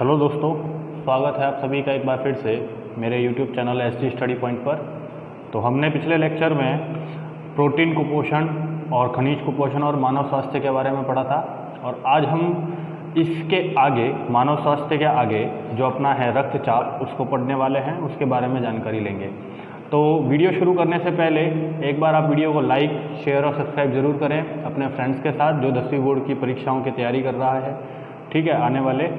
Hello दोस्तों, स्वागत है आप सभी का एक बार फिर से मेरे YouTube channel SG study point पर। तो हमने पिछले लेक्चर में प्रोटीन कुपोषण और खनिज कुपोषण और मानव स्वास्थ्य के बारे में पढ़ा था, और आज हम इसके आगे मानव स्वास्थ्य के आगे जो अपना है रक्तचाप उसको पढ़ने वाले हैं, उसके बारे में जानकारी लेंगे। तो वीडियो शुरू करने से पहले एक बार आप वीडियो को लाइक, शेयर और सब्सक्राइब ज़रूर करें अपने फ्रेंड्स के साथ जो 10वीं बोर्ड की परीक्षाओं की तैयारी कर रहा है, ठीक है, आने वाले।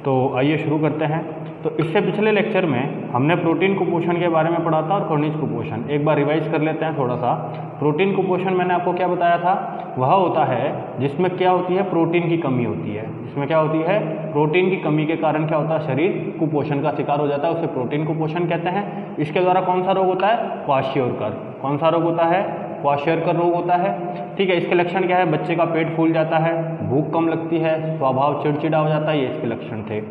तो आइए शुरू करते हैं। तो इससे पिछले लेक्चर में हमने प्रोटीन कुपोषण के बारे में पढ़ा था और खनिज कुपोषण। एक बार रिवाइज कर लेते हैं थोड़ा सा। प्रोटीन कुपोषण मैंने आपको क्या बताया था, वह होता है जिसमें क्या होती है, प्रोटीन की कमी होती है। जिसमें क्या होती है, प्रोटीन की कमी के कारण क्या होता है, शरीर कुपोषण का शिकार हो जाता है, उसे प्रोटीन कुपोषण कहते हैं। इसके द्वारा कौन सा रोग होता है, क्वाशियोरकर। कौन सा रोग होता है, क्वाशियोरकर रोग होता है, ठीक है। इसके लक्षण क्या है, बच्चे का पेट फूल जाता है, भूख कम लगती है, स्वभाव चिड़चिड़ा हो जाता है, ये इसके लक्षण थे।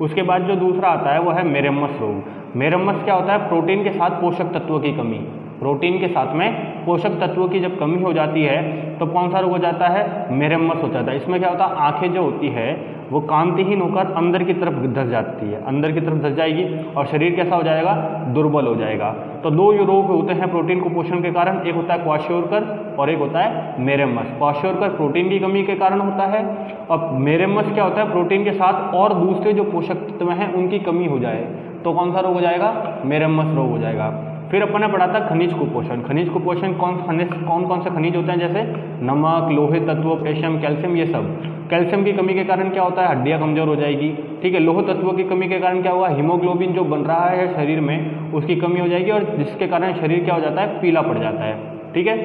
उसके बाद जो दूसरा आता है वो है मेरेमस रोग। मेरेमस क्या होता है, प्रोटीन के साथ पोषक तत्वों की कमी। प्रोटीन के साथ में पोषक तत्वों की जब कमी हो जाती है तो कौन सा रोग हो जाता है, मेरेमस हो जाता है। इसमें क्या होता है, आंखें जो होती है वो कांतिहीन होकर अंदर की तरफ धंस जाती है, अंदर की तरफ धंस जाएगी और शरीर कैसा हो जाएगा, दुर्बल हो जाएगा। तो दो रोग होते हैं प्रोटीन कुपोषण के कारण, एक होता है क्वाशियोरकर और एक होता है मेरेमस। क्वाशियोरकर प्रोटीन की कमी के कारण होता है और मेरेमस क्या होता है, प्रोटीन के साथ और दूसरे जो पोषक तत्व हैं उनकी कमी हो जाए तो कौन सा रोग हो जाएगा, मेरेमस रोग हो जाएगा। फिर अपन ने पढ़ा था खनिज कुपोषण। खनिज कुपोषण कौन कौन से खनिज होते हैं, जैसे नमक, लोहे तत्व, पोटेशियम, कैल्शियम, ये सब। कैल्शियम की कमी के कारण क्या होता है, हड्डियां कमजोर हो जाएगी, ठीक है। लोह तत्वों की कमी के कारण क्या हुआ, हीमोग्लोबिन जो बन रहा है शरीर में उसकी कमी हो जाएगी और जिसके कारण शरीर क्या हो जाता है, पीला पड़ जाता है, ठीक है।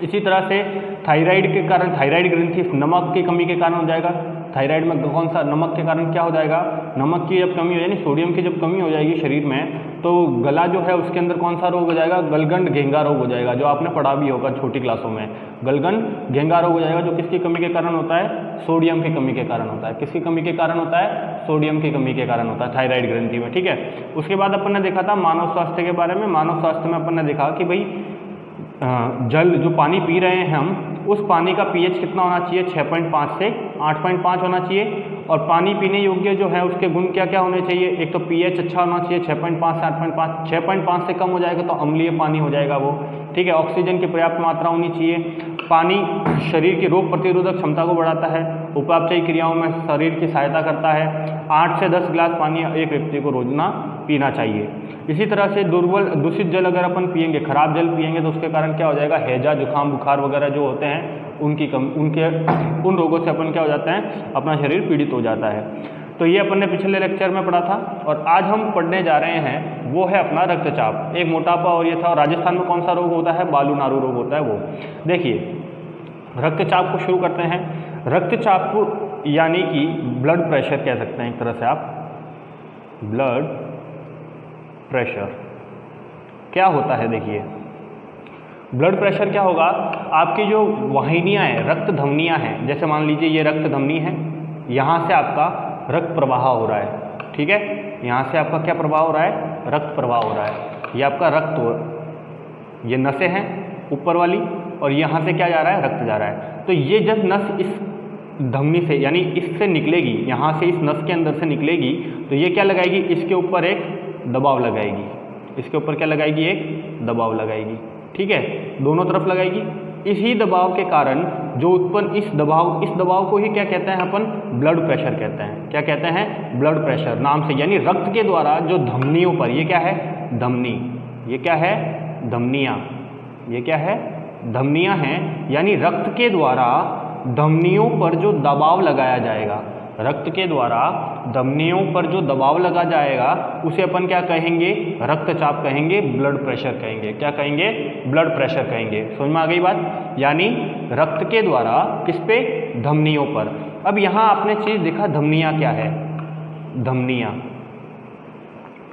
इसी तरह से थायराइड के कारण, थायराइड ग्रंथि नमक की कमी के कारण हो जाएगा। थायराइड में कौन सा, नमक के कारण क्या हो जाएगा, नमक की जब कमी हो जाएगी, सोडियम की जब कमी हो जाएगी शरीर में, तो गला जो है उसके अंदर कौन सा रोग हो जाएगा, गलगंड घेंगा रोग हो जाएगा, जो आपने पढ़ा भी होगा छोटी क्लासों में। गलगंड घेंगा रोग हो जाएगा, जो किसकी कमी के कारण होता है, सोडियम की कमी के कारण होता है। किसकी कमी के कारण होता है, सोडियम की कमी के कारण होता है थायराइड ग्रंथि में, ठीक है। उसके बाद अपन ने देखा था मानव स्वास्थ्य के बारे में। मानव स्वास्थ्य में अपन ने देखा कि भाई जल जो पानी पी रहे हैं हम, उस पानी का पीएच कितना होना चाहिए, 6.5 से 8.5 होना चाहिए। और पानी पीने योग्य जो है उसके गुण क्या क्या होने चाहिए, एक तो पीएच अच्छा होना चाहिए 6.5 से 8.5। 6.5 से कम हो जाएगा तो अम्लीय पानी हो जाएगा वो, ठीक है। ऑक्सीजन की पर्याप्त मात्रा होनी चाहिए। पानी शरीर की रोग प्रतिरोधक क्षमता को बढ़ाता है, उपापचयी क्रियाओं में शरीर की सहायता करता है। 8 से 10 गिलास पानी एक व्यक्ति को रोजाना पीना चाहिए। इसी तरह से दूषित जल अगर अपन पिएंगे, खराब जल पिएंगे तो उसके कारण क्या हो जाएगा, हैजा, जुकाम, बुखार वगैरह जो होते हैं उन रोगों से अपन क्या हो जाता है, अपना शरीर पीड़ित हो जाता है। तो ये अपन ने पिछले लेक्चर में पढ़ा था और आज हम पढ़ने जा रहे हैं वो है अपना रक्तचाप। एक मोटापा और ये था, और राजस्थान में कौन सा रोग होता है, बालू नारू रोग होता है वो। देखिए रक्तचाप को शुरू करते हैं। रक्तचाप यानी कि ब्लड प्रेशर कह सकते हैं एक तरह से आप, ब्लड प्रेशर क्या होता है। देखिए ब्लड प्रेशर क्या होगा, आपकी जो वाहिनियाँ हैं, रक्त धमनियाँ हैं, जैसे मान लीजिए ये रक्त धमनी है, यहाँ से आपका रक्त प्रवाह हो रहा है, ठीक है। यहाँ से आपका क्या प्रवाह हो रहा है, रक्त प्रवाह हो रहा है। ये आपका रक्त, ये नसें हैं ऊपर वाली, और यहाँ से क्या जा रहा है, रक्त जा रहा है। तो ये जब नस इस धमनी से यानी इससे निकलेगी, यहाँ से इस नस के अंदर से निकलेगी, तो ये क्या लगाएगी, इसके ऊपर एक दबाव लगाएगी। इसके ऊपर क्या लगाएगी, एक दबाव लगाएगी, ठीक है, दोनों तरफ लगाएगी। इसी दबाव के कारण जो उत्पन्न इस दबाव को ही क्या कहते हैं अपन, ब्लड प्रेशर कहते हैं। क्या कहते हैं, ब्लड प्रेशर नाम से, यानी रक्त के द्वारा जो धमनियों पर, ये क्या है, धमनी, ये क्या है, धमनियाँ, ये क्या है, धमनियाँ हैं, यानी रक्त के द्वारा धमनियों पर जो दबाव लगाया जाएगा, रक्त के द्वारा धमनियों पर जो दबाव लगा जाएगा उसे अपन क्या कहेंगे, रक्तचाप कहेंगे, ब्लड प्रेशर कहेंगे। क्या कहेंगे, ब्लड प्रेशर कहेंगे। समझ में आ गई बात, यानी रक्त के द्वारा किस पे, धमनियों पर। अब यहाँ आपने चीज देखा, धमनियाँ क्या है, धमनियाँ,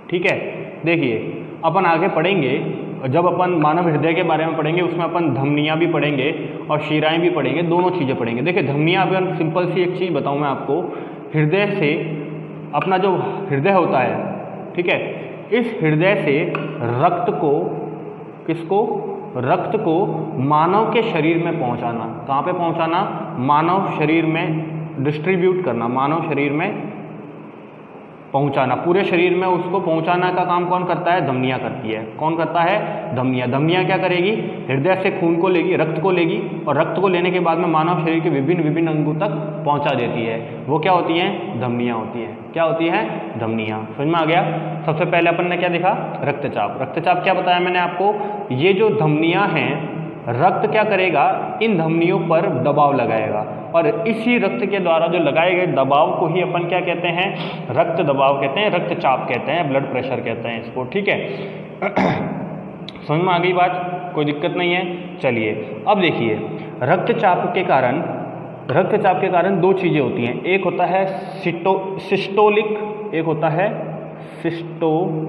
ठीक है। देखिए अपन आगे पढ़ेंगे, जब अपन मानव हृदय के बारे में पढ़ेंगे उसमें अपन धमनियाँ भी पढ़ेंगे और शिराएं भी पढ़ेंगे, दोनों चीज़ें पढ़ेंगे। देखिए धमनियाँ, अगर सिंपल सी एक चीज़ बताऊँ मैं आपको, हृदय से अपना जो हृदय होता है, ठीक है, इस हृदय से रक्त को, किसको, रक्त को मानव के शरीर में पहुँचाना। कहाँ पे पहुँचाना, मानव शरीर में डिस्ट्रीब्यूट करना, मानव शरीर में पहुंचाना, पूरे शरीर में उसको पहुंचाना का काम कौन करता है? धमनियां करती है। कौन करता है? धमनियां। धमनियां क्या करेगी? हृदय से खून को लेगी, रक्त को लेगी, और रक्त को लेने के बाद में मानव शरीर के विभिन्न विभिन्न अंगों तक पहुंचा देती है। वो क्या होती हैं? धमनियां होती हैं। क्या होती हैं? धमनियां। समझ में आ गया? सबसे पहले अपन ने क्या देखा? रक्तचाप। रक्तचाप क्या बताया मैंने आपको? ये जो धमनियां हैं, रक्त क्या करेगा? इन धमनियों पर दबाव लगाएगा, और इसी रक्त के द्वारा जो लगाए गए दबाव को ही अपन क्या कहते हैं? रक्त दबाव कहते हैं, रक्तचाप कहते हैं, ब्लड प्रेशर कहते हैं इसको। ठीक है, समझ में आ गई बात? कोई दिक्कत नहीं है। चलिए अब देखिए, रक्तचाप के कारण दो चीज़ें होती हैं। एक होता है सिस्टोलिक, एक होता है सिस्टोलिक,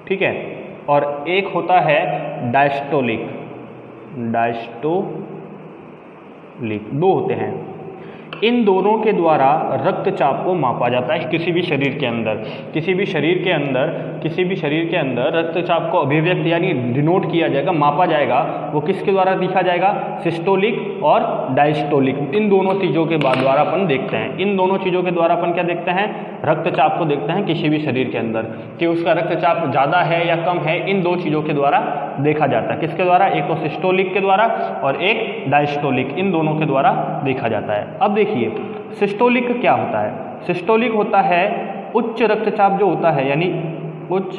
ठीक है, और एक होता है डायस्टोलिक। दो होते हैं। इन दोनों के द्वारा रक्तचाप को मापा जाता है किसी भी शरीर के अंदर। किसी भी शरीर के अंदर रक्तचाप को अभिव्यक्त यानी डिनोट किया जाएगा, मापा जाएगा। वो किसके द्वारा दिखा जाएगा? सिस्टोलिक और डायस्टोलिक। इन दोनों चीज़ों के द्वारा अपन देखते हैं। इन दोनों चीज़ों के द्वारा अपन क्या देखते हैं? रक्तचाप को देखते हैं किसी भी शरीर के अंदर, कि उसका रक्तचाप ज़्यादा है या कम है। इन दो चीज़ों के द्वारा देखा जाता है। किसके द्वारा? एक तो सिस्टोलिक के द्वारा और एक डायस्टोलिक। इन दोनों के द्वारा देखा जाता है। अब देखिए, सिस्टोलिक क्या होता है? सिस्टोलिक होता है उच्च रक्तचाप जो होता है, यानी उच्च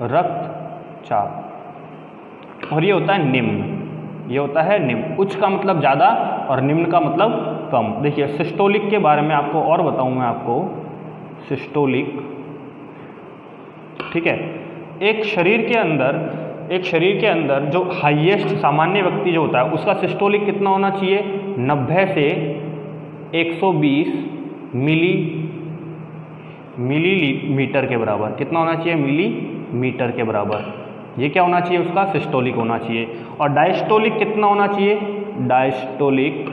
रक्तचाप, और ये होता है निम्न। ये होता है निम्न। उच्च का मतलब ज़्यादा और निम्न का मतलब कम। देखिए, सिस्टोलिक के बारे में आपको और बताऊं मैं आपको। सिस्टोलिक, ठीक है, एक शरीर के अंदर जो हाईएस्ट सामान्य व्यक्ति जो होता है, उसका सिस्टोलिक कितना होना चाहिए? 90 से 120 मिलीमीटर के बराबर। कितना होना चाहिए? मिलीमीटर के बराबर। ये क्या होना चाहिए? उसका सिस्टोलिक होना चाहिए। और डायस्टोलिक कितना होना चाहिए? डायस्टोलिक,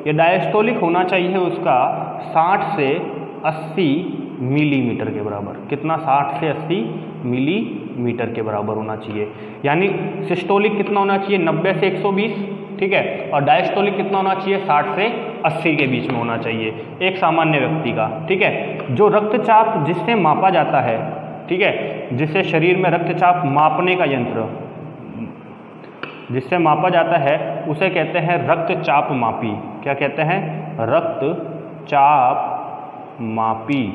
ये डायस्टोलिक होना चाहिए उसका 60 से 80 मिलीमीटर के बराबर। कितना? 60 से 80 मिलीमीटर के बराबर होना चाहिए। यानी सिस्टोलिक कितना होना चाहिए? 90 से 120, ठीक है, और डायस्टोलिक कितना होना चाहिए? 60 से 80 के बीच में होना चाहिए एक सामान्य व्यक्ति का। ठीक है, जो रक्तचाप जिससे मापा जाता है, ठीक है, जिससे शरीर में रक्तचाप मापने का यंत्र जिससे मापा जाता है, उसे कहते हैं रक्तचाप मापी। क्या कहते हैं? रक्तचाप मापी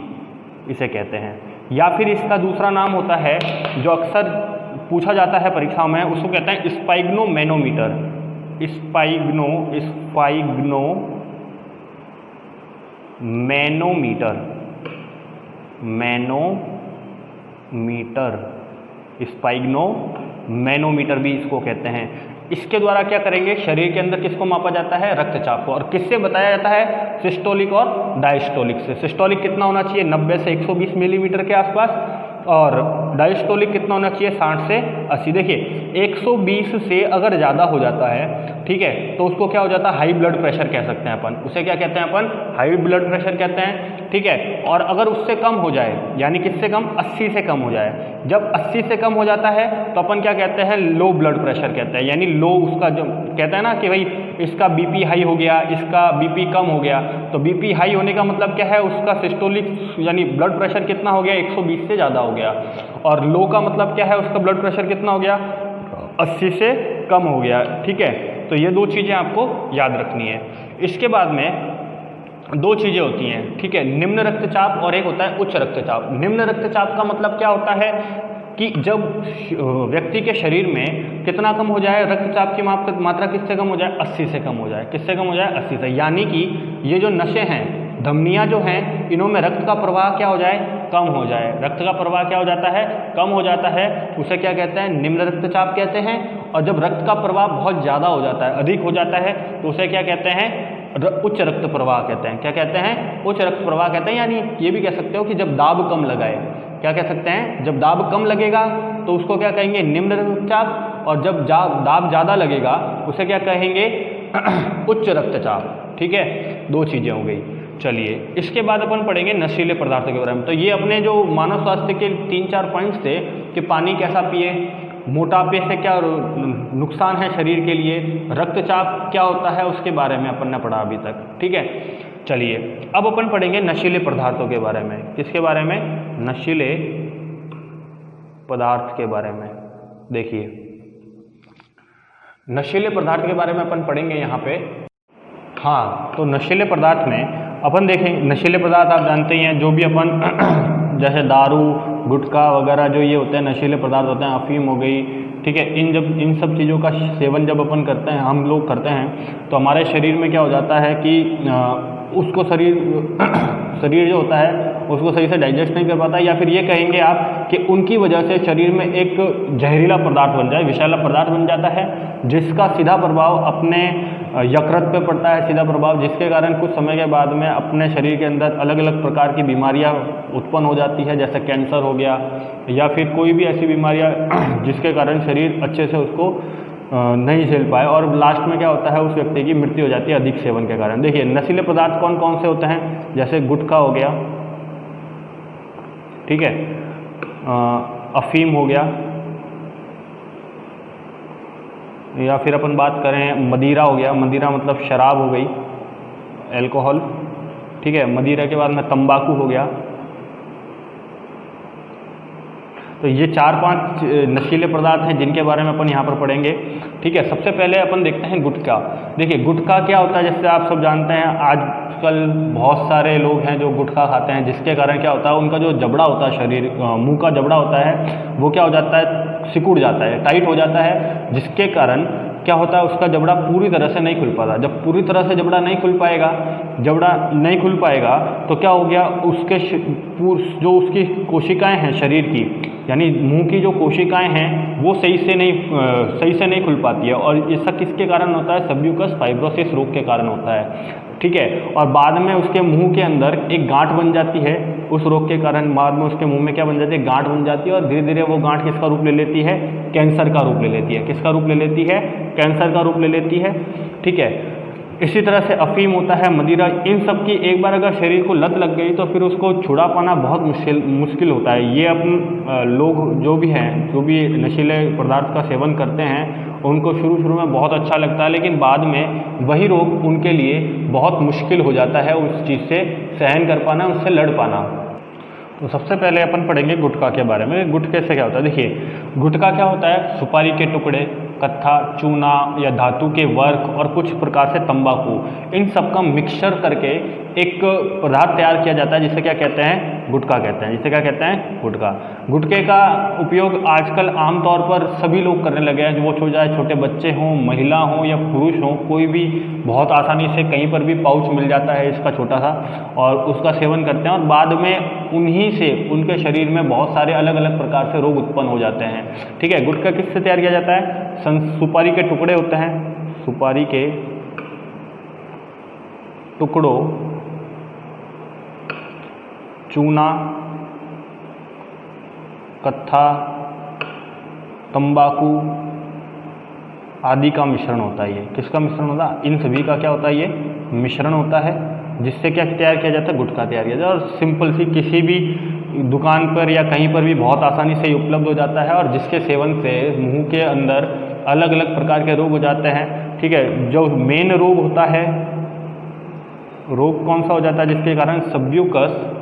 इसे कहते हैं। या फिर इसका दूसरा नाम होता है, जो अक्सर पूछा जाता है परीक्षाओं में, उसको कहते हैं स्पाइग्नोमैनोमीटर। स्पाइग्नोमैनोमीटर भी इसको कहते हैं। इसके द्वारा क्या करेंगे? शरीर के अंदर किसको मापा जाता है? रक्तचाप को। और किससे बताया जाता है? सिस्टोलिक और डायस्टोलिक से। सिस्टोलिक कितना होना चाहिए? 90 से 120 मिलीमीटर के आसपास, और डायस्टोलिक कितना होना चाहिए? 60 से 80। देखिए, 120 से अगर ज़्यादा हो जाता है, ठीक है, तो उसको क्या हो जाता है? हाई ब्लड प्रेशर कह सकते हैं अपन। उसे क्या कहते हैं अपन? हाई ब्लड प्रेशर कहते हैं, ठीक है। और अगर उससे कम हो जाए, यानी किससे कम? 80 से कम हो जाए, जब 80 से कम हो जाता है तो अपन क्या कहते हैं? लो ब्लड प्रेशर कहते हैं। यानी लो, उसका जो कहते हैं ना कि भाई इसका बीपी हाई हो गया, इसका बीपी कम हो गया। तो बीपी हाई होने का मतलब क्या है? उसका सिस्टोलिक यानी ब्लड प्रेशर कितना हो गया? 120 से ज़्यादा हो गया। और लो का मतलब क्या है? उसका ब्लड प्रेशर कितना हो गया? 80 से कम हो गया। ठीक है, तो ये दो चीज़ें आपको याद रखनी है। इसके बाद में दो चीज़ें होती हैं, ठीक है, निम्न रक्तचाप और एक होता है उच्च रक्तचाप। निम्न रक्तचाप का मतलब क्या होता है कि जब व्यक्ति के शरीर में कितना कम हो जाए? रक्तचाप की मात्रा किससे कम हो जाए? 80 से कम हो जाए। किससे कम हो जाए? 80 से। यानी कि ये जो नसें हैं, धमनियाँ जो हैं, इनों में रक्त का प्रवाह क्या हो जाए? कम हो जाए। रक्त का प्रवाह क्या हो जाता है? कम हो जाता है। उसे क्या कहते हैं? निम्न रक्तचाप कहते हैं। और जब रक्त का प्रवाह बहुत ज़्यादा हो जाता है, अधिक हो जाता है, तो उसे क्या कहते हैं? उच्च रक्त प्रवाह कहते हैं। क्या कहते हैं? उच्च रक्त प्रवाह कहते हैं। यानी ये भी कह सकते हो कि जब दाब कम लगाए। क्या कह सकते हैं? जब दाब कम लगेगा तो उसको क्या कहेंगे? निम्न रक्तचाप। और जब दाब ज़्यादा लगेगा उसे क्या कहेंगे? उच्च रक्तचाप। ठीक है, दो चीज़ें हो गई। चलिए, इसके बाद अपन पढ़ेंगे नशीले पदार्थों के बारे में। तो ये अपने जो मानव स्वास्थ्य के 3-4 पॉइंट्स थे कि पानी कैसा पिए, मोटापे से क्या नुकसान है शरीर के लिए, रक्तचाप क्या होता है उसके बारे में अपन ने पढ़ा अभी तक। ठीक है, चलिए अब अपन पढ़ेंगे नशीले पदार्थों के बारे में। किसके बारे में? नशीले पदार्थ के बारे में। देखिए नशीले पदार्थ के बारे में अपन पढ़ेंगे यहाँ पे। हाँ, तो नशीले पदार्थ में अपन देखेंगे, नशीले पदार्थ आप जानते ही हैं, जो भी अपन जैसे दारू, गुटखा वगैरह जो ये होते हैं नशीले पदार्थ होते हैं, अफीम हो गई, ठीक है, इन सब चीज़ों का सेवन जब अपन करते हैं, हम लोग करते हैं, तो हमारे शरीर में क्या हो जाता है कि उसको शरीर जो होता है उसको सही से डाइजेस्ट नहीं कर पाता, या फिर ये कहेंगे आप कि उनकी वजह से शरीर में एक जहरीला पदार्थ बन जाए, विषैला पदार्थ बन जाता है, जिसका सीधा प्रभाव अपने यकृत पे पड़ता है, सीधा प्रभाव, जिसके कारण कुछ समय के बाद में अपने शरीर के अंदर अलग अलग प्रकार की बीमारियां उत्पन्न हो जाती है, जैसे कैंसर हो गया या फिर कोई भी ऐसी बीमारियां जिसके कारण शरीर अच्छे से उसको नहीं झेल पाए, और लास्ट में क्या होता है, उस व्यक्ति की मृत्यु हो जाती है अधिक सेवन के कारण। देखिए नशीले पदार्थ कौन कौन से होते हैं, जैसे गुटखा हो गया, ठीक है, अफीम हो गया, या फिर अपन बात करें मदिरा हो गया, मदिरा मतलब शराब हो गई, अल्कोहल, ठीक है, मदिरा के बाद में तंबाकू हो गया। तो ये 4-5 नशीले पदार्थ हैं जिनके बारे में अपन यहाँ पर पढ़ेंगे। ठीक है, सबसे पहले अपन देखते हैं गुटखा। देखिए गुटखा क्या होता है, जैसे आप सब जानते हैं आजकल बहुत सारे लोग हैं जो गुटखा खाते हैं, जिसके कारण क्या होता है, उनका जो जबड़ा होता है, शरीर मुंह का जबड़ा होता है, वो क्या हो जाता है, सिकुड़ जाता है, टाइट हो जाता है, जिसके कारण क्या होता है, उसका जबड़ा पूरी तरह से नहीं खुल पाता। जब पूरी तरह से जबड़ा नहीं खुल पाएगा तो क्या हो गया, उसके जो उसकी कोशिकाएं हैं शरीर की, यानी मुंह की जो कोशिकाएं हैं वो सही से नहीं खुल पाती है, और ऐसा किसके कारण होता है, सबम्यूकस फाइब्रोसिस रोग के कारण होता है। ठीक है, और बाद में उसके मुंह के अंदर एक गांठ बन जाती है, उस रोग के कारण बाद में उसके मुंह में क्या बन जाती है, गांठ बन जाती है, और धीरे धीरे वो गांठ किसका रूप ले लेती है, कैंसर का रूप ले लेती है। किसका रूप ले लेती है, कैंसर का रूप ले लेती है। ठीक है, इसी तरह से अफीम होता है, मदिरा, इन सब की एक बार अगर शरीर को लत लग गई तो फिर उसको छुड़ा पाना बहुत मुश्किल होता है। ये अपन लोग जो भी नशीले पदार्थ का सेवन करते हैं, उनको शुरू में बहुत अच्छा लगता है, लेकिन बाद में वही रोग उनके लिए बहुत मुश्किल हो जाता है उस चीज़ से सहन कर पाना, उससे लड़ पाना। तो सबसे पहले अपन पढ़ेंगे गुटखा के बारे में। गुटखे से क्या होता है, देखिए गुटखा क्या होता है, सुपारी के टुकड़े, कत्था, चूना या धातु के वर्क और कुछ प्रकार से तंबाकू, इन सब का मिक्सचर करके एक पदार्थ तैयार किया जाता है, जिसे क्या कहते हैं, गुटखा कहते हैं। जिसे क्या कहते हैं, गुटखा। गुटखे का उपयोग आजकल आमतौर पर सभी लोग करने लगे हैं, वो चाहे छोटे बच्चे हों, महिला हों या पुरुष हों, कोई भी बहुत आसानी से कहीं पर भी पाउच मिल जाता है इसका छोटा सा, और उसका सेवन करते हैं, और बाद में उन्हीं से उनके शरीर में बहुत सारे अलग अलग प्रकार से रोग उत्पन्न हो जाते हैं। ठीक है, गुटखा किससे तैयार किया जाता है, सुपारी के टुकड़े होते हैं, सुपारी के टुकड़ों, चूना, कत्था, तंबाकू आदि का मिश्रण होता है। ये किसका मिश्रण होता है, इन सभी का क्या होता है, ये मिश्रण होता है, जिससे क्या तैयार किया जाता है, गुटखा तैयार किया जाता है। और सिंपल सी किसी भी दुकान पर या कहीं पर भी बहुत आसानी से उपलब्ध हो जाता है, और जिसके सेवन से मुंह के अंदर अलग अलग प्रकार के रोग हो जाते हैं। ठीक है, जो मेन रोग होता है, रोग कौन सा हो जाता है, जिसके कारण सबम्यूकस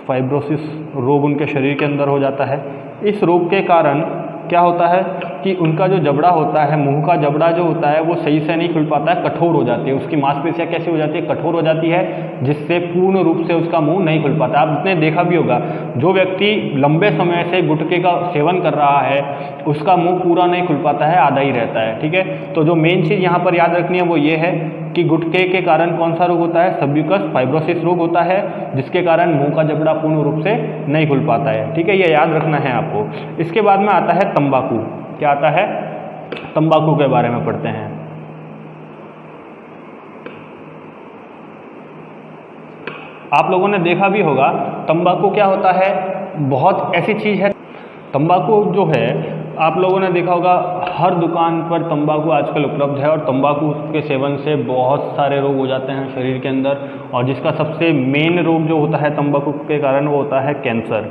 फाइब्रोसिस रोग उनके शरीर के अंदर हो जाता है। इस रोग के कारण क्या होता है कि उनका जो जबड़ा होता है, मुंह का जबड़ा जो होता है, वो सही से नहीं खुल पाता है, कठोर हो जाती है, उसकी मांसपेशियां कैसी हो जाती है, कठोर हो जाती है, जिससे पूर्ण रूप से उसका मुंह नहीं खुल पाता। आपने देखा भी होगा, जो व्यक्ति लंबे समय से गुटखे का सेवन कर रहा है, उसका मुंह पूरा नहीं खुल पाता है, आधा ही रहता है। ठीक है, तो जो मेन चीज़ यहाँ पर याद रखनी है वो ये है कि गुटखे के कारण कौन सा रोग होता है, सबम्यूकस फाइब्रोसिस रोग होता है, जिसके कारण मुंह का जबड़ा पूर्ण रूप से नहीं खुल पाता है। ठीक है, ये याद रखना है आपको। इसके बाद में आता है तंबाकू। क्या आता है, तंबाकू के बारे में पढ़ते हैं। आप लोगों ने देखा भी होगा तंबाकू क्या होता है, बहुत ऐसी चीज़ है। तंबाकू जो है आप लोगों ने देखा होगा हर दुकान पर तंबाकू आजकल उपलब्ध है और तंबाकू के सेवन से बहुत सारे रोग हो जाते हैं शरीर के अंदर, और जिसका सबसे मेन रोग जो होता है तंबाकू के कारण वो होता है कैंसर,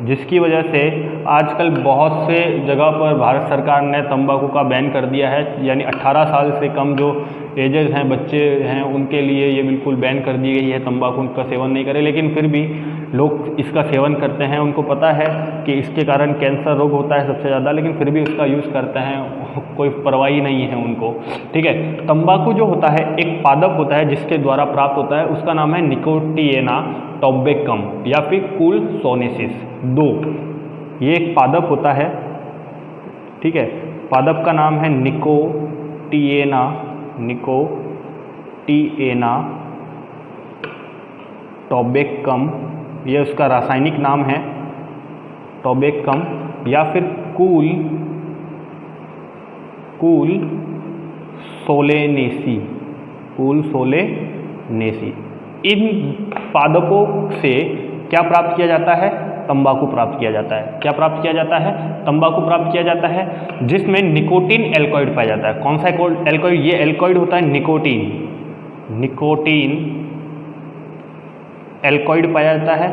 जिसकी वजह से आजकल बहुत से जगह पर भारत सरकार ने तंबाकू का बैन कर दिया है। यानी 18 साल से कम जो एजेस हैं, बच्चे हैं, उनके लिए ये बिल्कुल बैन कर दी गई है, तंबाकू का सेवन नहीं करें। लेकिन फिर भी लोग इसका सेवन करते हैं, उनको पता है कि इसके कारण कैंसर रोग होता है सबसे ज़्यादा, लेकिन फिर भी उसका यूज़ करते हैं, कोई परवाही नहीं है उनको। ठीक है, तंबाकू जो होता है एक पादप होता है जिसके द्वारा प्राप्त होता है, उसका नाम है निकोटिएना टोबैकम या फिर कुलसोनेसिस 2। ये एक पादप होता है, ठीक है, पादप का नाम है निकोटिएना टोबैकम, ये उसका रासायनिक नाम है टोबैकम, या फिर कुलसोलेनेसी। इन पादपों से क्या प्राप्त किया जाता है, तंबाकू प्राप्त किया जाता है। क्या प्राप्त किया जाता है, तंबाकू प्राप्त किया जाता है, जिसमें निकोटीन एल्कोइड पाया जाता है। कौन सा एल्कोइड, ये एल्कोइड होता है निकोटीन एल्कोइड पाया जाता है,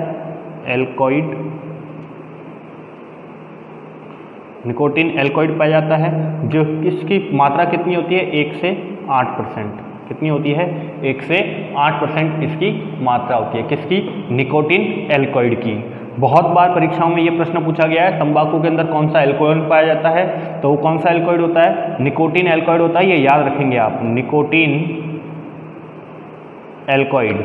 निकोटीन एल्कोइड पाया जाता है, जो इसकी मात्रा कितनी होती है, 1 से 8%। कितनी होती है, 1 से 8% इसकी मात्रा होती है, किसकी, निकोटीन एल्कोइड की। बहुत बार परीक्षाओं में ये प्रश्न पूछा गया है, तंबाकू के अंदर कौन सा एल्कोहल पाया जाता है, तो वो कौन सा एल्कोइड होता है, निकोटीन एल्कोइड होता है। ये याद रखेंगे आप, निकोटीन एल्कोइड।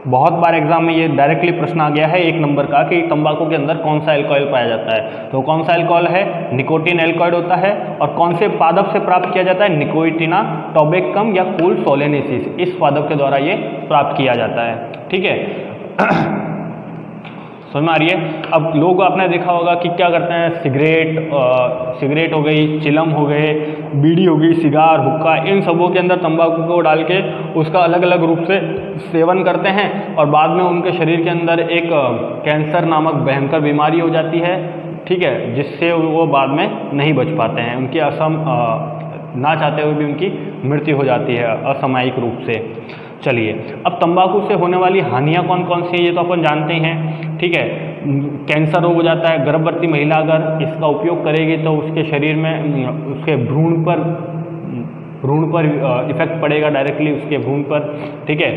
बहुत बार एग्जाम में ये डायरेक्टली प्रश्न आ गया है 1 नंबर का कि तंबाकू के अंदर कौन सा एल्कोहल पाया जाता है, तो कौन सा एल्कोहल है, निकोटीन एल्कोहल होता है। और कौन से पादप से प्राप्त किया जाता है, निकोटिएना टोबैकम या कुलसोलेनेसिस, इस पादप के द्वारा ये प्राप्त किया जाता है। ठीक है, समझ में आ रही है। अब लोग आपने देखा होगा कि क्या करते हैं, सिगरेट हो गई, चिलम हो गए, बीड़ी हो गई, सिगार, हुक्का, इन सबों के अंदर तंबाकू को डाल के उसका अलग अलग रूप से सेवन करते हैं और बाद में उनके शरीर के अंदर एक कैंसर नामक भयंकर बीमारी हो जाती है। ठीक है, जिससे वो बाद में नहीं बच पाते हैं, उनकी ना चाहते हुए भी उनकी मृत्यु हो जाती है असामयिक रूप से। चलिए, अब तंबाकू से होने वाली हानियां कौन कौन सी हैं ये तो अपन जानते ही हैं। ठीक है, कैंसर रोग हो जाता है। गर्भवती महिला अगर इसका उपयोग करेगी तो उसके शरीर में उसके भ्रूण पर इफेक्ट पड़ेगा डायरेक्टली उसके भ्रूण पर। ठीक है,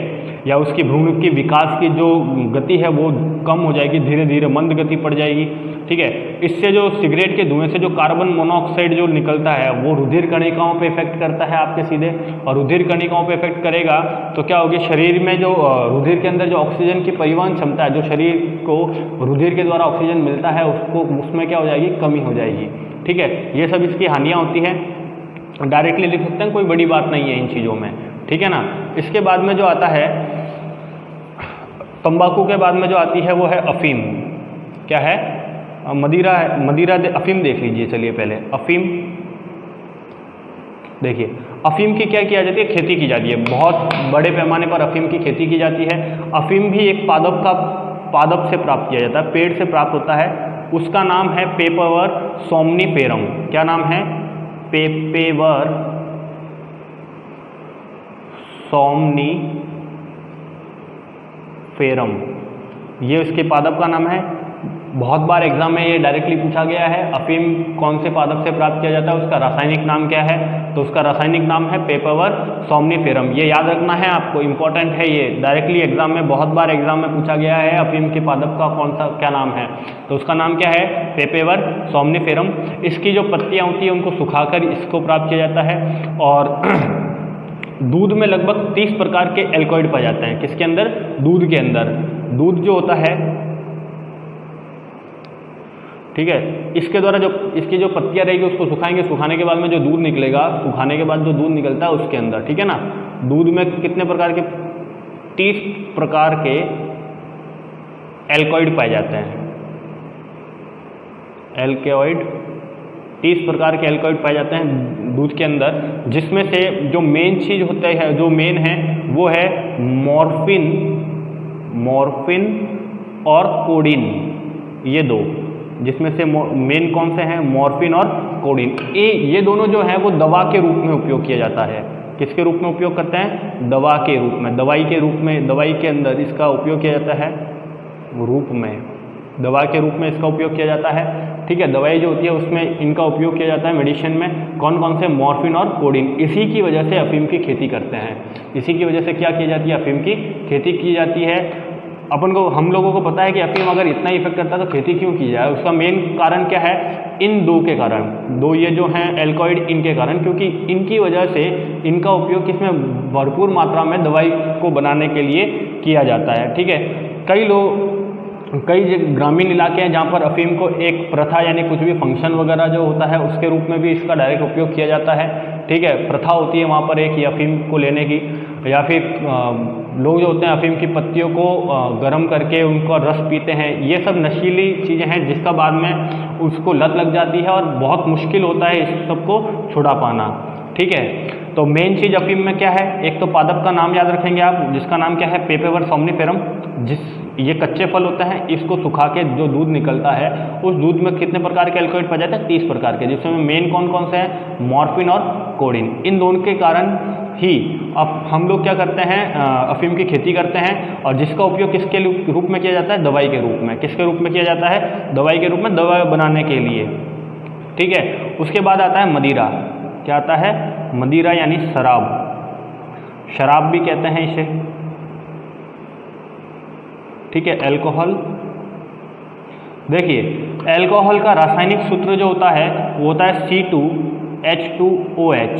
या उसकी भ्रूण की विकास की जो गति है वो कम हो जाएगी, धीरे धीरे मंद गति पड़ जाएगी। ठीक है, इससे जो सिगरेट के धुएं से जो कार्बन मोनोऑक्साइड जो निकलता है वो रुधिर कणिकाओं पे इफेक्ट करता है आपके सीधे, और रुधिर कणिकाओं पे इफेक्ट करेगा तो क्या होगी, शरीर में जो रुधिर के अंदर जो ऑक्सीजन की परिवहन क्षमता है, जो शरीर को रुधिर के द्वारा ऑक्सीजन मिलता है उसमें क्या हो जाएगी, कमी हो जाएगी। ठीक है, ये सब इसकी हानियाँ होती हैं, डायरेक्टली लिख सकते हैं, कोई बड़ी बात नहीं है इन चीज़ों में। ठीक है ना। इसके बाद में जो आता है, तंबाकू के बाद में जो आती है वो है अफीम। क्या है, मदिरा है, अफीम देख लीजिए। चलिए पहले अफीम देखिए, अफीम की क्या किया जाती है, खेती की जाती है, बहुत बड़े पैमाने पर अफीम की खेती की जाती है। अफीम भी एक पादप से प्राप्त किया जाता है, पेड़ से प्राप्त होता है। उसका नाम है पेपेवर सोमनीफेरम। क्या नाम है, पेपेवर सोमनीफेरम, ये उसके पादप का नाम है। बहुत बार एग्जाम में ये डायरेक्टली पूछा गया है, अफीम कौन से पादप से प्राप्त किया जाता है, उसका रासायनिक नाम क्या है, तो उसका रासायनिक नाम है पेपेवर सोमनीफेरम। ये याद रखना है आपको, इंपॉर्टेंट है ये, डायरेक्टली एग्जाम में बहुत बार एग्जाम में पूछा गया है अफीम के पादप का कौन सा क्या नाम है, तो उसका नाम क्या है, पेपेवर सोमनीफेरम। इसकी जो पत्तियाँ होती हैं उनको सुखाकर इसको प्राप्त किया जाता है। और दूध में लगभग 30 प्रकार के एल्कोइड पाए जाते हैं। किसके अंदर, दूध के अंदर। दूध जो होता है, ठीक है, इसके द्वारा जो इसकी जो पत्तियां रहेगी उसको सुखाएंगे, सुखाने के बाद में जो दूध निकलेगा, सुखाने के बाद जो दूध निकलता है उसके अंदर, ठीक है ना, दूध में कितने प्रकार के, 30 प्रकार के एल्कोइड पाए जाते हैं। एल्कोइड 30 प्रकार के एल्कोहॉइड पाए जाते हैं दूध के अंदर, जिसमें से जो मेन चीज होता है, जो मेन है वो है मॉर्फिन और कोडीन, ये दो, जिसमें से मेन कौन से हैं, मॉर्फिन और कोडीन। ये दोनों जो है वो दवा के रूप में उपयोग किया जाता है। किसके रूप में उपयोग करते हैं, दवा के रूप में, दवाई के रूप में, दवाई के अंदर इसका उपयोग किया जाता है, रूप में, दवा के रूप में इसका उपयोग किया जाता है। ठीक है, दवाई जो होती है उसमें इनका उपयोग किया जाता है मेडिसिन में। कौन कौन से, मॉर्फिन और कोडीन। इसी की वजह से अफीम की खेती करते हैं, इसी की वजह से क्या की जाती है, अफीम की खेती की जाती है। हम लोगों को पता है कि अफीम अगर इतना इफेक्ट करता है तो खेती क्यों की जाए, उसका मेन कारण क्या है, इन दो के कारण, दो ये जो हैं एल्कोहॉइड, इनके कारण, क्योंकि इनकी वजह से इनका उपयोग किसमें, भरपूर मात्रा में दवाई को बनाने के लिए किया जाता है। ठीक है, कई ग्रामीण इलाके हैं जहाँ पर अफीम को एक प्रथा यानी कुछ भी फंक्शन वगैरह जो होता है उसके रूप में भी इसका डायरेक्ट उपयोग किया जाता है। ठीक है, प्रथा होती है वहाँ पर एक ही अफीम को लेने की, या फिर लोग जो होते हैं अफीम की पत्तियों को गर्म करके उनका रस पीते हैं। ये सब नशीली चीज़ें हैं जिसका बाद में उसको लत लग जाती है और बहुत मुश्किल होता है इस सबको छुड़ा पाना। ठीक है, तो मेन चीज़ अफीम में क्या है, एक तो पादप का नाम याद रखेंगे आप, जिसका नाम क्या है, पेपेवर सोम्निफेरम। ये कच्चे फल होता है, इसको सुखा के जो दूध निकलता है उस दूध में कितने प्रकार के एल्कोहॉइड पाए जाते हैं, 30 प्रकार के, जिसमें मेन कौन कौन से हैं, मॉर्फिन और कोडीन। इन दोनों के कारण ही अब हम लोग क्या करते हैं, अफीम की खेती करते हैं, और जिसका उपयोग किसके रूप में किया जाता है, दवाई के रूप में। किसके रूप में किया जाता है, दवाई के रूप में, दवा बनाने के लिए। ठीक है, उसके बाद आता है मदिरा। क्या आता है, मदिरा यानी शराब, शराब भी कहते हैं इसे। ठीक है, अल्कोहल। देखिए, अल्कोहल का रासायनिक सूत्र जो होता है वो होता है C2H2OH,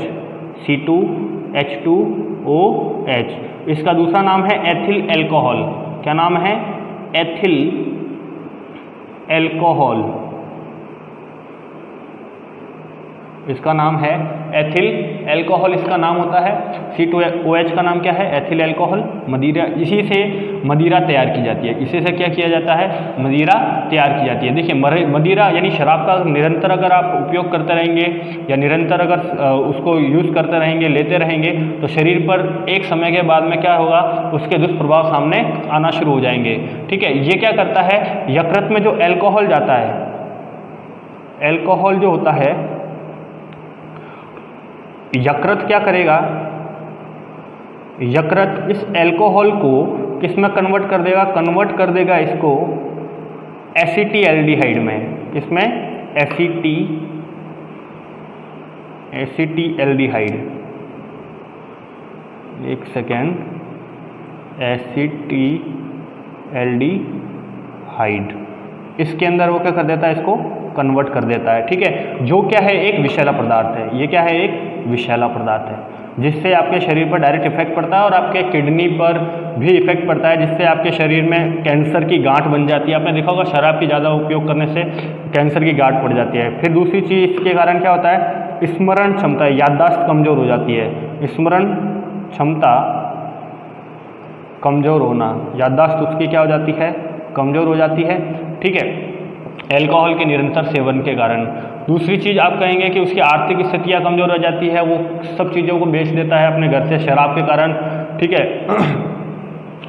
C2H2OH। इसका दूसरा नाम है एथिल अल्कोहल। क्या नाम है, एथिल अल्कोहल, इसका नाम है एथिल अल्कोहल, इसका नाम होता है। C2OH का नाम क्या है, एथिल अल्कोहल। मदिरा, इसी से मदिरा तैयार की जाती है, इसी से क्या किया जाता है, मदिरा तैयार की जाती है। देखिए, मदिरा यानी शराब का निरंतर अगर आप उपयोग करते रहेंगे या निरंतर अगर उसको यूज़ करते रहेंगे, लेते रहेंगे, तो शरीर पर एक समय के बाद में क्या होगा, उसके दुष्प्रभाव सामने आना शुरू हो जाएंगे। ठीक है, ये क्या करता है, यकृत में जो अल्कोहल जाता है, अल्कोहल जो होता है, यकृत क्या करेगा, यकृत इस अल्कोहल को किस में कन्वर्ट कर देगा, कन्वर्ट कर देगा इसको एसिटिल्डिहाइड में। इसमें एसिटिल्डिहाइड, एक सेकेंड, एसिटिल्डिहाइड, इसके अंदर वो क्या कर देता है, इसको कन्वर्ट कर देता है। ठीक है, जो क्या है, एक विषैला पदार्थ है। ये क्या है, एक विषैला पदार्थ है, जिससे आपके शरीर पर डायरेक्ट इफेक्ट पड़ता है और आपके किडनी पर भी इफेक्ट पड़ता है, जिससे आपके शरीर में कैंसर की गांठ बन जाती है। आपने देखा होगा शराब की ज़्यादा उपयोग करने से कैंसर की गांठ पड़ जाती है। फिर दूसरी चीज़ इसके कारण क्या होता है, स्मरण क्षमता, याददाश्त कमज़ोर हो जाती है। स्मरण क्षमता कमज़ोर होना, याददाश्त उसकी क्या हो जाती है, कमज़ोर हो जाती है। ठीक है, अल्कोहल के निरंतर सेवन के कारण। दूसरी चीज़ आप कहेंगे कि उसकी आर्थिक स्थितियाँ कमज़ोर हो जाती है, वो सब चीज़ों को बेच देता है अपने घर से शराब के कारण। ठीक है,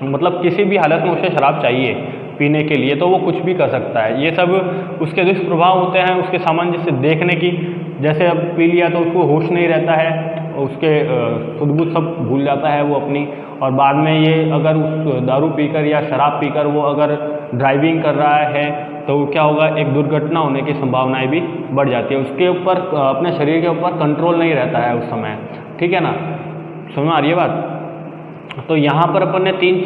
मतलब किसी भी हालत में उसे शराब चाहिए पीने के लिए, तो वो कुछ भी कर सकता है। ये सब उसके दुष्प्रभाव होते हैं उसके सामान्य से देखने की, जैसे अब पी लिया तो उसको होश नहीं रहता है, उसके सुध बुध सब भूल जाता है वो अपनी, और बाद में ये अगर उस दारू पीकर या शराब पीकर वो अगर ड्राइविंग कर रहा है तो क्या होगा, एक दुर्घटना होने की संभावनाएं भी बढ़ जाती है। उसके ऊपर, अपने शरीर के ऊपर कंट्रोल नहीं रहता है उस समय। ठीक है ना, समझ में आ रही है बात। तो यहाँ पर अपन ने 3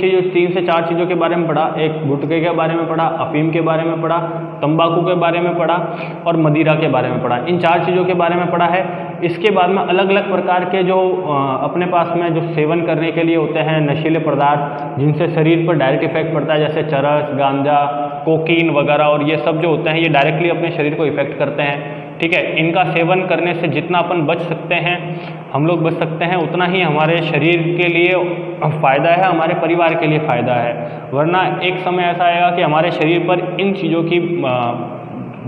से 4 चीज़ों के बारे में पढ़ा। एक गुटखे के बारे में पढ़ा, अफीम के बारे में पढ़ा, तंबाकू के बारे में पढ़ा और मदिरा के बारे में पढ़ा। इन 4 चीज़ों के बारे में पढ़ा है। इसके बाद में अलग अलग प्रकार के जो अपने पास में जो सेवन करने के लिए होते हैं नशीले पदार्थ, जिनसे शरीर पर डायरेक्ट इफेक्ट पड़ता है, जैसे चरस, गांजा, कोकीन वगैरह, और ये सब जो होते हैं ये डायरेक्टली अपने शरीर को इफेक्ट करते हैं। ठीक है, इनका सेवन करने से जितना अपन बच सकते हैं, हम लोग बच सकते हैं, उतना ही हमारे शरीर के लिए फ़ायदा है, हमारे परिवार के लिए फ़ायदा है। वरना एक समय ऐसा आएगा कि हमारे शरीर पर इन चीज़ों की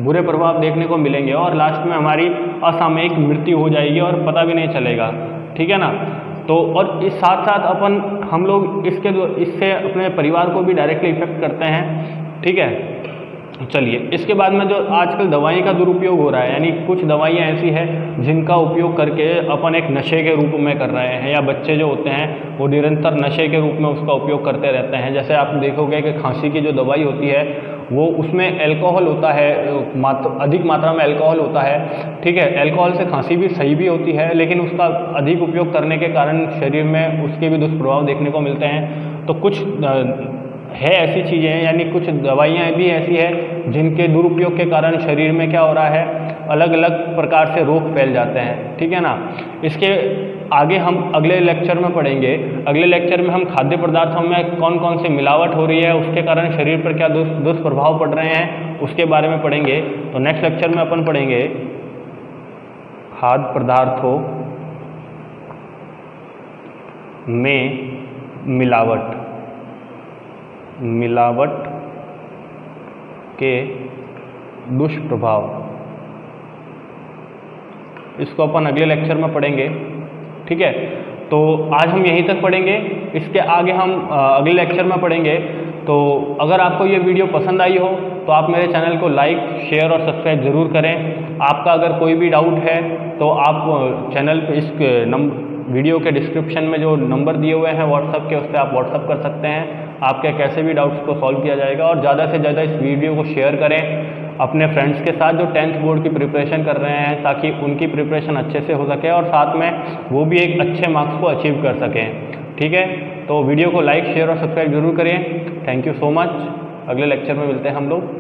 बुरे प्रभाव देखने को मिलेंगे और लास्ट में हमारी असामयिक मृत्यु हो जाएगी और पता भी नहीं चलेगा, ठीक है ना। तो और इस साथ साथ हम लोग इससे अपने परिवार को भी डायरेक्टली इफेक्ट करते हैं, ठीक है। चलिए, इसके बाद में जो आजकल दवाई का दुरुपयोग हो रहा है, यानी कुछ दवाइयाँ ऐसी हैं जिनका उपयोग करके अपन एक नशे के रूप में कर रहे हैं, या बच्चे जो होते हैं वो निरंतर नशे के रूप में उसका उपयोग करते रहते हैं। जैसे आप देखोगे कि खांसी की जो दवाई होती है वो उसमें अल्कोहल होता है, अधिक मात्रा में अल्कोहल होता है, ठीक है। अल्कोहल से खांसी भी सही भी होती है, लेकिन उसका अधिक उपयोग करने के कारण शरीर में उसके भी दुष्प्रभाव देखने को मिलते हैं। तो कुछ है ऐसी चीज़ें, यानी कुछ दवाइयाँ भी ऐसी है जिनके दुरुपयोग के कारण शरीर में क्या हो रहा है, अलग अलग प्रकार से रोग फैल जाते हैं, ठीक है ना। इसके आगे हम अगले लेक्चर में पढ़ेंगे। अगले लेक्चर में हम खाद्य पदार्थों में कौन कौन से मिलावट हो रही है, उसके कारण शरीर पर क्या दुष्प्रभाव पड़ रहे हैं, उसके बारे में पढ़ेंगे। तो नेक्स्ट लेक्चर में अपन पढ़ेंगे खाद्य पदार्थों में मिलावट के दुष्प्रभाव, इसको अपन अगले लेक्चर में पढ़ेंगे, ठीक है। तो आज हम यहीं तक पढ़ेंगे, इसके आगे हम अगले लेक्चर में पढ़ेंगे। तो अगर आपको ये वीडियो पसंद आई हो तो आप मेरे चैनल को लाइक, शेयर और सब्सक्राइब ज़रूर करें। आपका अगर कोई भी डाउट है तो आप चैनल पे इस वीडियो के डिस्क्रिप्शन में जो नंबर दिए हुए हैं व्हाट्सएप के, उस पर आप व्हाट्सएप कर सकते हैं। आपके कैसे भी डाउट्स को सॉल्व किया जाएगा। और ज़्यादा से ज़्यादा इस वीडियो को शेयर करें अपने फ्रेंड्स के साथ जो 10th बोर्ड की प्रिपरेशन कर रहे हैं, ताकि उनकी प्रिपरेशन अच्छे से हो सके और साथ में वो भी एक अच्छे मार्क्स को अचीव कर सकें, ठीक है। तो वीडियो को लाइक, शेयर और सब्सक्राइब जरूर करें। Thank you so much. अगले लेक्चर में मिलते हैं हम लोग।